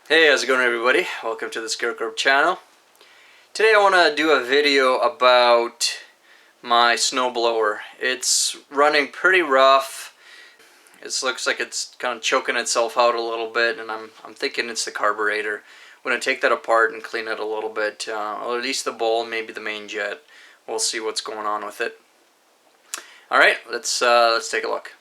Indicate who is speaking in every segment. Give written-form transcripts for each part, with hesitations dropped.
Speaker 1: Hey, how's it going everybody? Welcome to the ScareCorp channel. Today I want to do a video about my snowblower. It's running pretty rough. It looks like it's kind of choking itself out a little bit, and I'm thinking it's the carburetor. I'm going to take that apart and clean it a little bit, or at least the bowl, maybe the main jet. We'll see what's going on with it. Alright, let's take a look.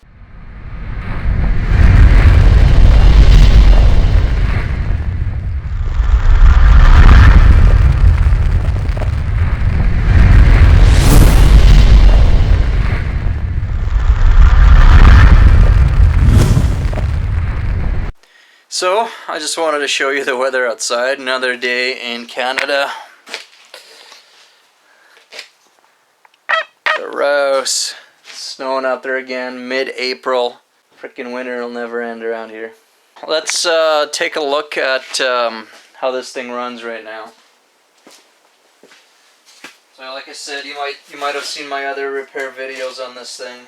Speaker 1: So, I just wanted to show you the weather outside. Another day in Canada. Gross. Snowing out there again, mid-April. Freaking winter will never end around here. Let's take a look at how this thing runs right now. So, like I said, you might have seen my other repair videos on this thing.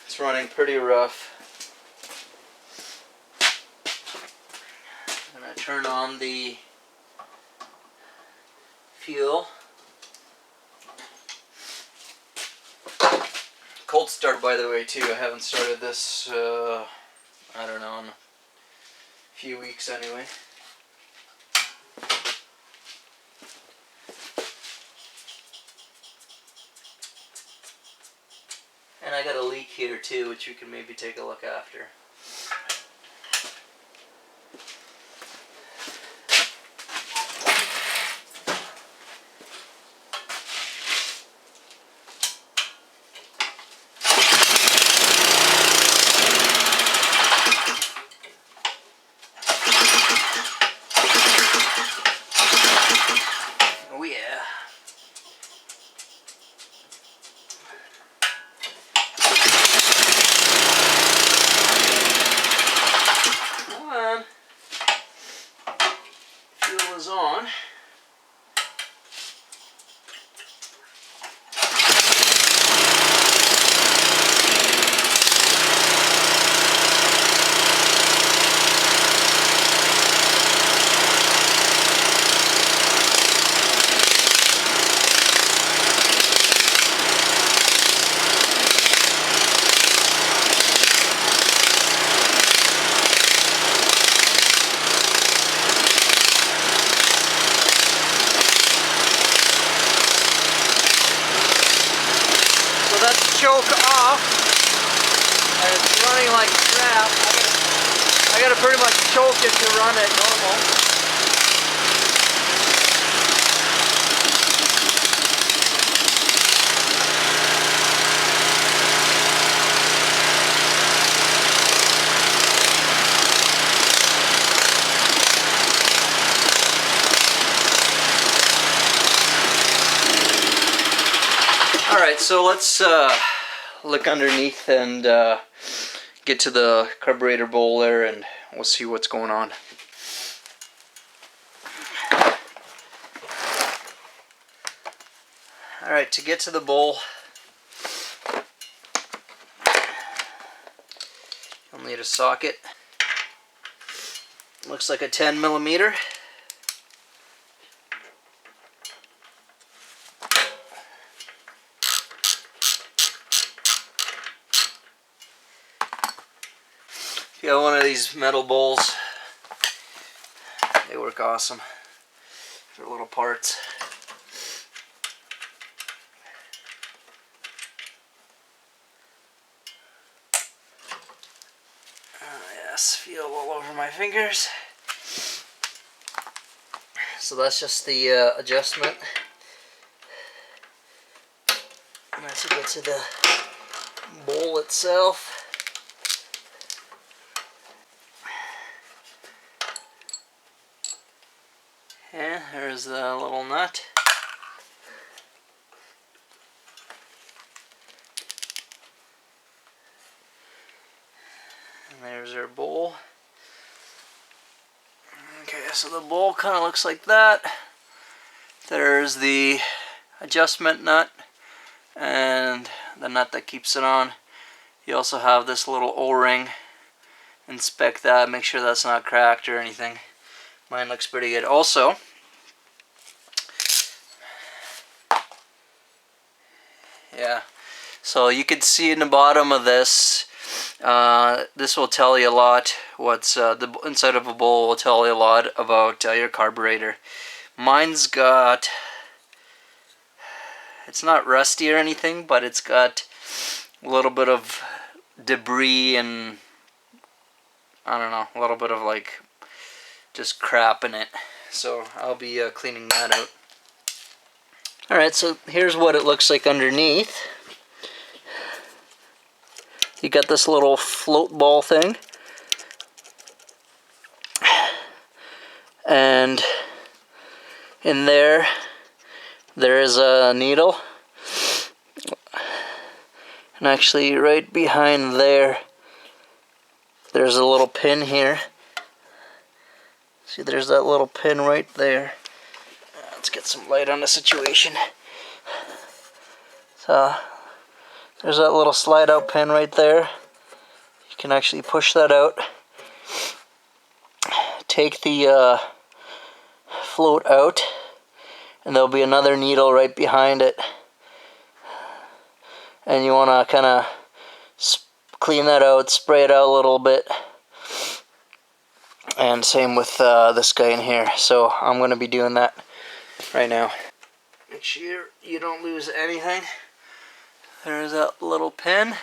Speaker 1: It's running pretty rough. I turn on the fuel. Cold start, by the way, too. I haven't started this, I don't know, in a few weeks anyway. And I got a leak here too, which we can maybe take a look after. On. That's choke off, and it's running like crap. I gotta pretty much choke it to run it normal. Alright, so let's look underneath and get to the carburetor bowl there, and we'll see what's going on. Alright, to get to the bowl, you'll need a socket. Looks like a 10mm. If you have one of these metal bowls, they work awesome for little parts. Yes, feel all over my fingers. So that's just the adjustment. And as you get to the bowl itself, and there's the little nut. And there's our bowl. Okay, so the bowl kind of looks like that. There's the adjustment nut and the nut that keeps it on. You also have this little O-ring inspect that, make sure that's not cracked or anything. Mine looks pretty good. Also, yeah, so you can see in the bottom of this, this will tell you a lot. What's the inside of a bowl will tell you a lot about your carburetor. Mine's got, it's not rusty or anything, but it's got a little bit of debris and I don't know, a little bit of like just crap in it. So I'll be cleaning that out. Alright, so here's what it looks like underneath. You got this little float ball thing. And in there is a needle. And actually right behind there's a little pin here. See, there's that little pin right there. Let's get some light on the situation. So there's that little slide out pin right there. You can actually push that out. Take the float out, and there'll be another needle right behind it. And you want to kind of clean that out, spray it out a little bit. And same with this guy in here. So I'm going to be doing that right now. Make sure you don't lose anything. There's that little pin.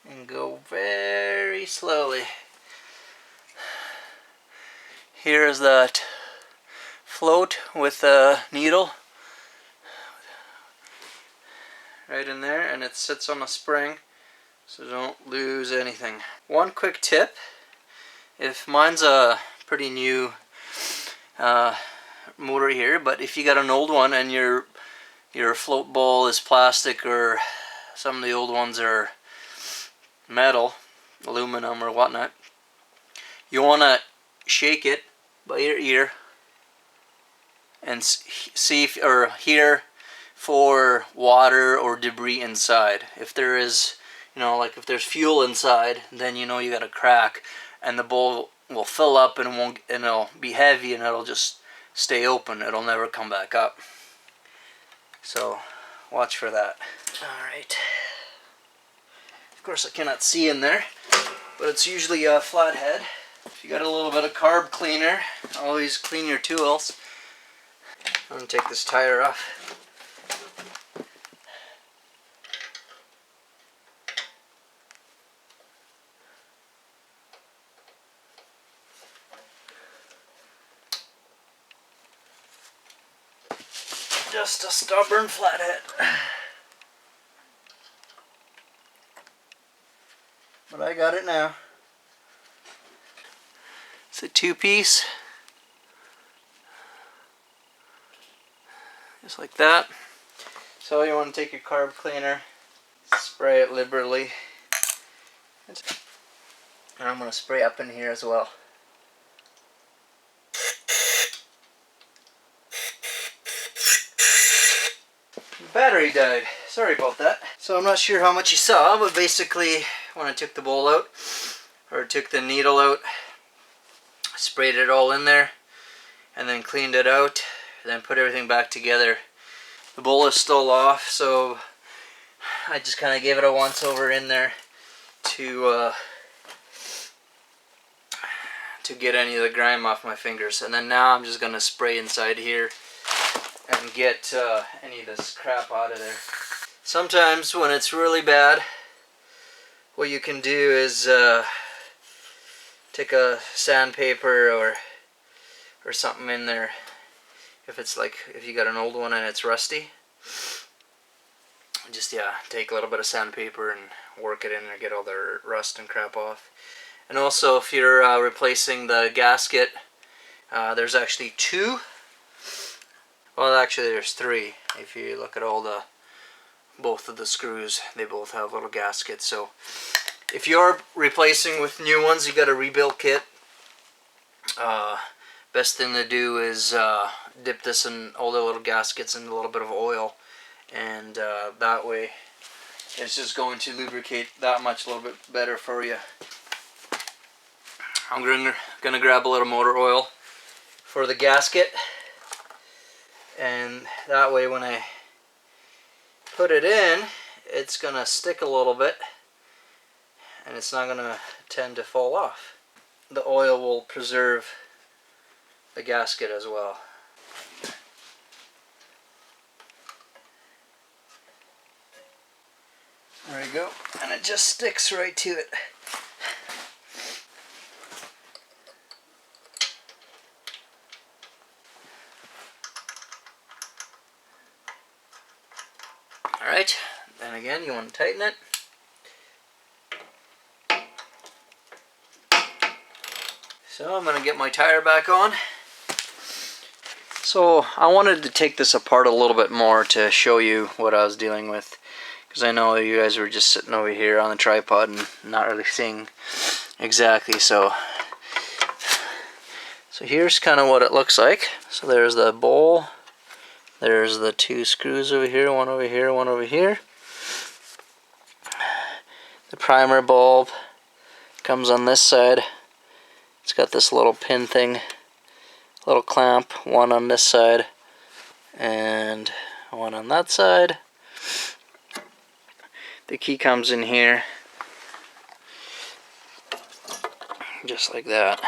Speaker 1: And go very slowly. Here's that float with the needle right in there, and it sits on a spring, so don't lose anything. One quick tip: if mine's a pretty new motor here, but if you got an old one and your float ball is plastic, or some of the old ones are metal, aluminum or whatnot, you want to shake it by your ear and see if, or hear for water or debris inside. If there is, you know, like if there's fuel inside, then you know you got a crack, and the bowl will fill up and it'll be heavy and it'll just stay open. It'll never come back up. So watch for that. Alright. Of course I cannot see in there, but it's usually a flathead. If you got a little bit of carb cleaner, always clean your tools. I'm going to take this tire off. Just a stubborn flathead. But I got it now. It's a two-piece. Just like that. So you want to take your carb cleaner, spray it liberally. And I'm going to spray up in here as well. Battery died. Sorry about that. So I'm not sure how much you saw, but basically when I took the bowl out, or took the needle out, sprayed it all in there, and then cleaned it out, then put everything back together. The bowl is still off, so I just kind of gave it a once over in there to get any of the grime off my fingers. And then now I'm just going to spray inside here and get any of this crap out of there. Sometimes when it's really bad, what you can do is take a sandpaper or something in there. If it's like, if you got an old one and it's rusty, just take a little bit of sandpaper and work it in there, get all the rust and crap off. And also if you're replacing the gasket, there's actually two. Well, actually there's three. If you look at both of the screws, they both have little gaskets. So if you're replacing with new ones, you got a rebuild kit. Best thing to do is dip this in all the little gaskets in a little bit of oil, and that way it's just going to lubricate that much a little bit better for you. I'm gonna grab a little motor oil for the gasket, and that way when I put it in, it's gonna stick a little bit and it's not gonna tend to fall off. The oil will preserve the gasket as well. There we go, and it just sticks right to it. Alright, then again you want to tighten it. So I'm going to get my tire back on. So I wanted to take this apart a little bit more to show you what I was dealing with, because I know you guys were just sitting over here on the tripod and not really seeing exactly. So here's kind of what it looks like. So there's the bowl. There's the two screws over here, one over here, one over here. The primer bulb comes on this side. It's got this little pin thing, little clamp, one on this side and one on that side. The key comes in here, just like that.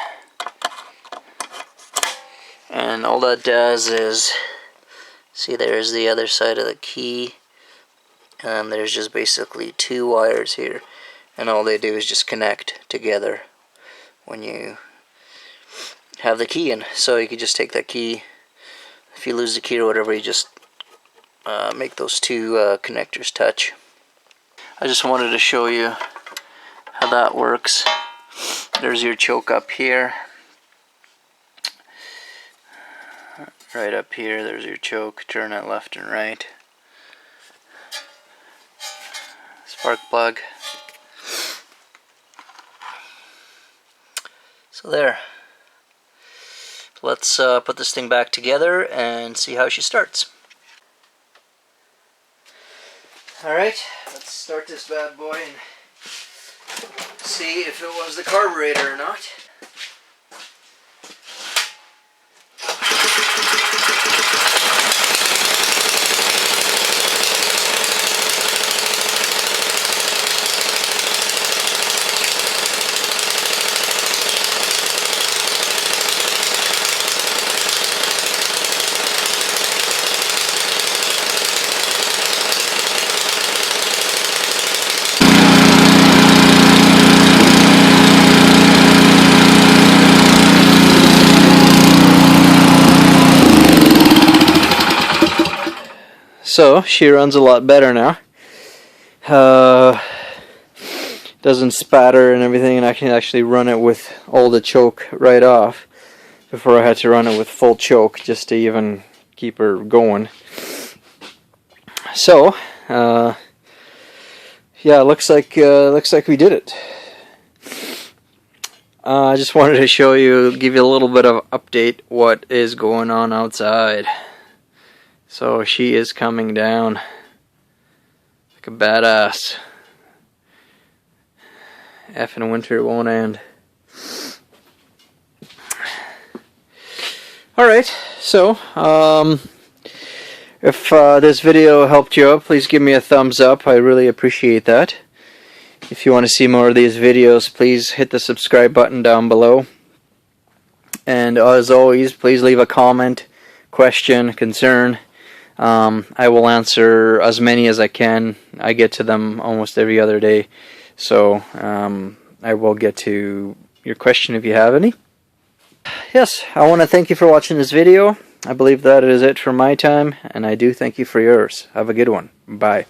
Speaker 1: And all that does is, see, there's the other side of the key, and there's just basically two wires here, and all they do is just connect together when you have the key in. So you could just take that key, if you lose the key or whatever, you just make those two connectors touch. I just wanted to show you how that works. There's your choke up here. Right up here, there's your choke. Turn it left and right. Spark plug. So there. Let's put this thing back together and see how she starts. Alright, let's start this bad boy and see if it was the carburetor or not. So she runs a lot better now. Doesn't spatter and everything, and I can actually run it with all the choke right off. Before I had to run it with full choke just to even keep her going. So yeah, looks like we did it. I just wanted to show you, give you a little bit of update what is going on outside. So she is coming down like a badass. Effing winter won't end. Alright, so if this video helped you out, please give me a thumbs up. I really appreciate that. If you want to see more of these videos, please hit the subscribe button down below. And as always, please leave a comment, question, concern. I will answer as many as I can. I get to them almost every other day. So I will get to your question if you have any. Yes, I want to thank you for watching this video. I believe that is it for my time, and I do thank you for yours. Have a good one. Bye.